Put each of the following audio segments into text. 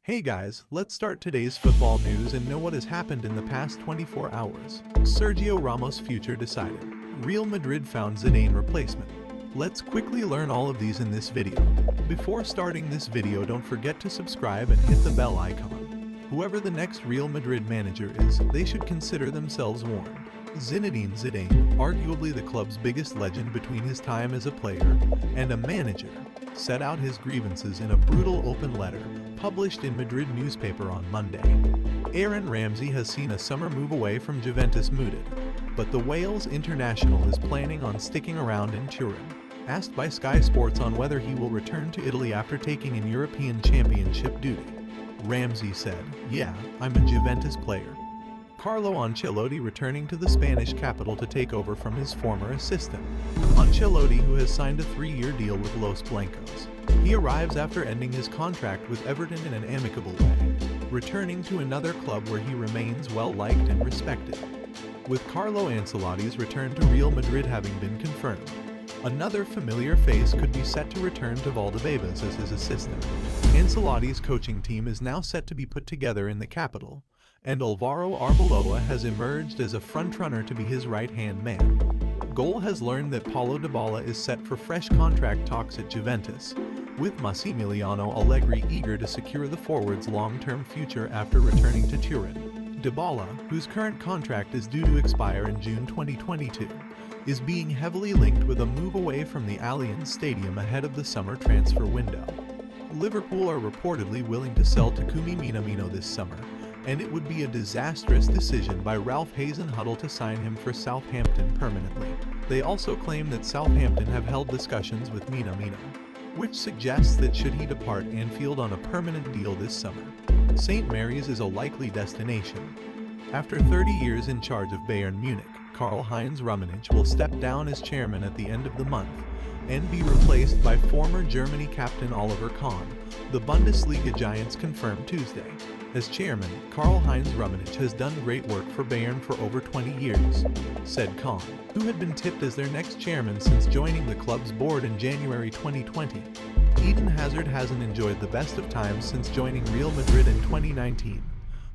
Hey guys, let's start today's football news and know what has happened in the past 24 hours. Sergio Ramos' future decided. Real Madrid found Zidane replacement. Let's quickly learn all of these in this video. Before starting this video, don't forget to subscribe and hit the bell icon. Whoever the next Real Madrid manager is, they should consider themselves warned. Zinedine Zidane, arguably the club's biggest legend between his time as a player and a manager, set out his grievances in a brutal open letter published in Madrid newspaper on Monday. Aaron Ramsey has seen a summer move away from Juventus mooted, but the Wales international is planning on sticking around in Turin. Asked by Sky Sports on whether he will return to Italy after taking in European Championship duty, Ramsey said, "Yeah, I'm a Juventus player." Carlo Ancelotti returning to the Spanish capital to take over from his former assistant. Ancelotti, who has signed a 3-year deal with Los Blancos. He arrives after ending his contract with Everton in an amicable way, returning to another club where he remains well-liked and respected. With Carlo Ancelotti's return to Real Madrid having been confirmed, another familiar face could be set to return to Valdebebas as his assistant. Ancelotti's coaching team is now set to be put together in the capital, and Alvaro Arbeloa has emerged as a frontrunner to be his right-hand man. Goal has learned that Paulo Dybala is set for fresh contract talks at Juventus, with Massimiliano Allegri eager to secure the forward's long-term future after returning to Turin. Dybala, whose current contract is due to expire in June 2022, is being heavily linked with a move away from the Allianz Stadium ahead of the summer transfer window. Liverpool are reportedly willing to sell Takumi Minamino this summer, and it would be a disastrous decision by Ralph Hasenhuttl to sign him for Southampton permanently. They also claim that Southampton have held discussions with Minamino, which suggests that should he depart Anfield on a permanent deal this summer, St. Mary's is a likely destination. After 30 years in charge of Bayern Munich, Karl-Heinz Rummenigge will step down as chairman at the end of the month and be replaced by former Germany captain Oliver Kahn, the Bundesliga Giants confirmed Tuesday. As chairman, Karl-Heinz Rummenigge has done great work for Bayern for over 20 years, said Kahn, who had been tipped as their next chairman since joining the club's board in January 2020. Eden Hazard hasn't enjoyed the best of times since joining Real Madrid in 2019,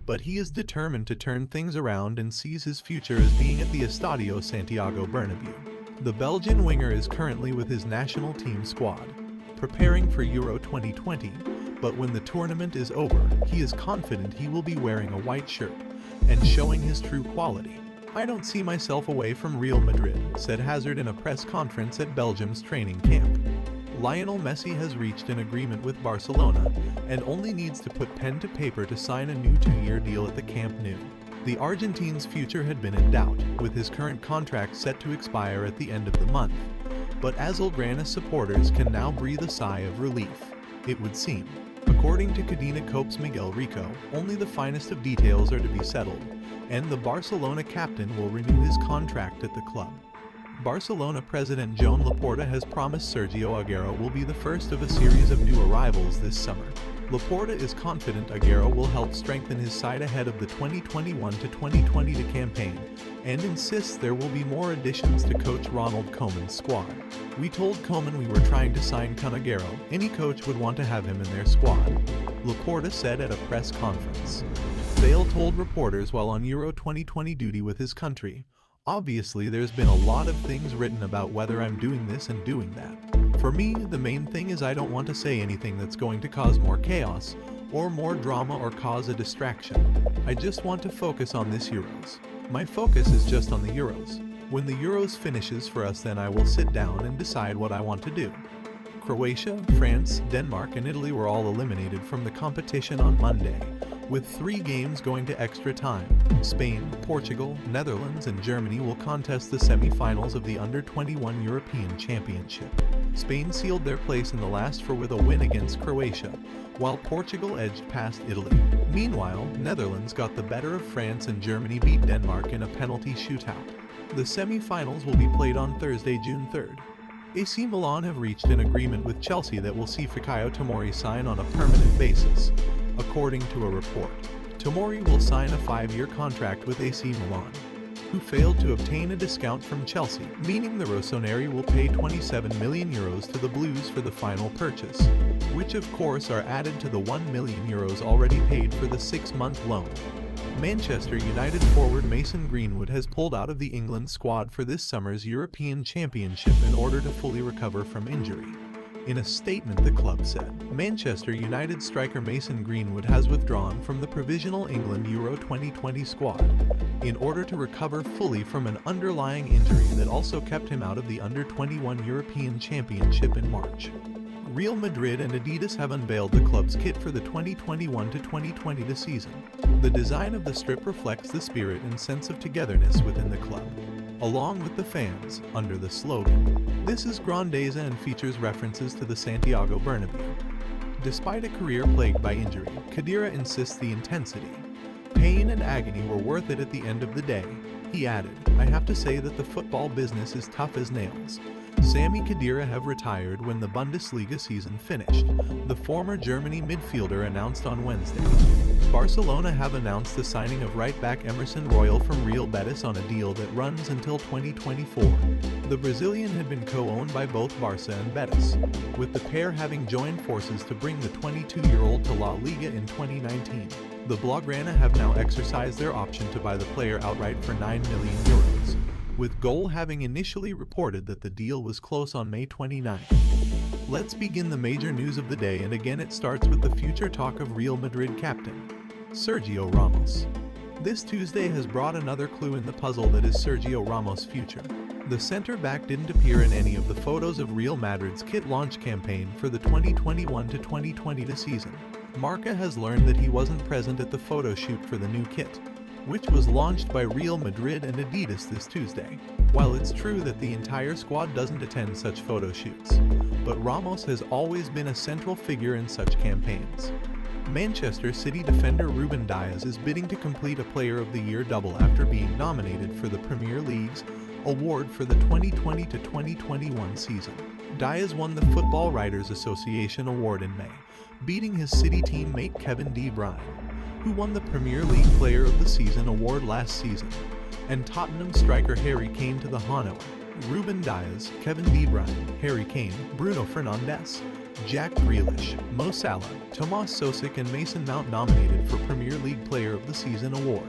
but he is determined to turn things around and sees his future as being at the Estadio Santiago Bernabeu. The Belgian winger is currently with his national team squad, preparing for Euro 2020, but when the tournament is over, he is confident he will be wearing a white shirt and showing his true quality. "I don't see myself away from Real Madrid," said Hazard in a press conference at Belgium's training camp. Lionel Messi has reached an agreement with Barcelona and only needs to put pen to paper to sign a new 2-year deal at the Camp Nou. The Argentine's future had been in doubt, with his current contract set to expire at the end of the month, but Azulgrana supporters can now breathe a sigh of relief, it would seem. According to Cadena Cope's Miguel Rico, only the finest of details are to be settled, and the Barcelona captain will renew his contract at the club. Barcelona president Joan Laporta has promised Sergio Aguero will be the first of a series of new arrivals this summer. Laporta is confident Aguero will help strengthen his side ahead of the 2021-2022 campaign, and insists there will be more additions to coach Ronald Koeman's squad. "We told Koeman we were trying to sign Kun Aguero. Any coach would want to have him in their squad," Laporta said at a press conference. Bale told reporters while on Euro 2020 duty with his country, "Obviously there's been a lot of things written about whether I'm doing this and doing that. For me, the main thing is I don't want to say anything that's going to cause more chaos, or more drama or cause a distraction. I just want to focus on this Euros. My focus is just on the Euros. When the Euros finishes for us, then I will sit down and decide what I want to do." Croatia, France, Denmark and Italy were all eliminated from the competition on Monday, with 3 games going to extra time. Spain, Portugal, Netherlands and Germany will contest the semi-finals of the Under-21 European Championship. Spain sealed their place in the last four with a win against Croatia, while Portugal edged past Italy. Meanwhile, Netherlands got the better of France and Germany beat Denmark in a penalty shootout. The semi-finals will be played on Thursday, June 3rd. AC Milan have reached an agreement with Chelsea that will see Fikayo Tomori sign on a permanent basis, according to a report. Tomori will sign a 5-year contract with AC Milan. who failed to obtain a discount from Chelsea, meaning the Rossoneri will pay €27 million to the Blues for the final purchase, which of course are added to the €1 million already paid for the 6-month loan. Manchester United forward Mason Greenwood has pulled out of the England squad for this summer's European Championship in order to fully recover from injury. In a statement, the club said, Manchester United striker Mason Greenwood has withdrawn from the provisional England Euro 2020 squad in order to recover fully from an underlying injury that also kept him out of the Under-21 European Championship in March. Real Madrid and Adidas have unveiled the club's kit for the 2021-2022 season. The design of the strip reflects the spirit and sense of togetherness within the club, along with the fans, under the slogan, "This is Grandeza," and features references to the Santiago Bernabeu. Despite a career plagued by injury, Khedira insists the intensity, pain and agony were worth it at the end of the day. He added, "I have to say that the football business is tough as nails." Sami Khedira have retired when the Bundesliga season finished, the former Germany midfielder announced on Wednesday. Barcelona have announced the signing of right-back Emerson Royal from Real Betis on a deal that runs until 2024. The Brazilian had been co-owned by both Barca and Betis, with the pair having joined forces to bring the 22-year-old to La Liga in 2019. The Blaugrana have now exercised their option to buy the player outright for €9 million, with Goal having initially reported that the deal was close on May 29. Let's begin the major news of the day, and again it starts with the future talk of Real Madrid captain Sergio Ramos. This Tuesday has brought another clue in the puzzle that is Sergio Ramos' future. The centre-back didn't appear in any of the photos of Real Madrid's kit launch campaign for the 2021-2022 season. Marca has learned that he wasn't present at the photo shoot for the new kit, which was launched by Real Madrid and Adidas this Tuesday. While it's true that the entire squad doesn't attend such photo shoots, but Ramos has always been a central figure in such campaigns. Manchester City defender Ruben Dias is bidding to complete a Player of the Year double after being nominated for the Premier League's award for the 2020-2021 season. Dias won the Football Writers Association award in May, beating his City teammate Kevin De Bruyne, who won the Premier League Player of the Season award last season, and Tottenham striker Harry Kane to the Honor. Ruben Dias, Kevin De Bruyne, Harry Kane, Bruno Fernandes, Jack Grealish, Mo Salah, Tomas Sosek and Mason Mount nominated for Premier League Player of the Season award.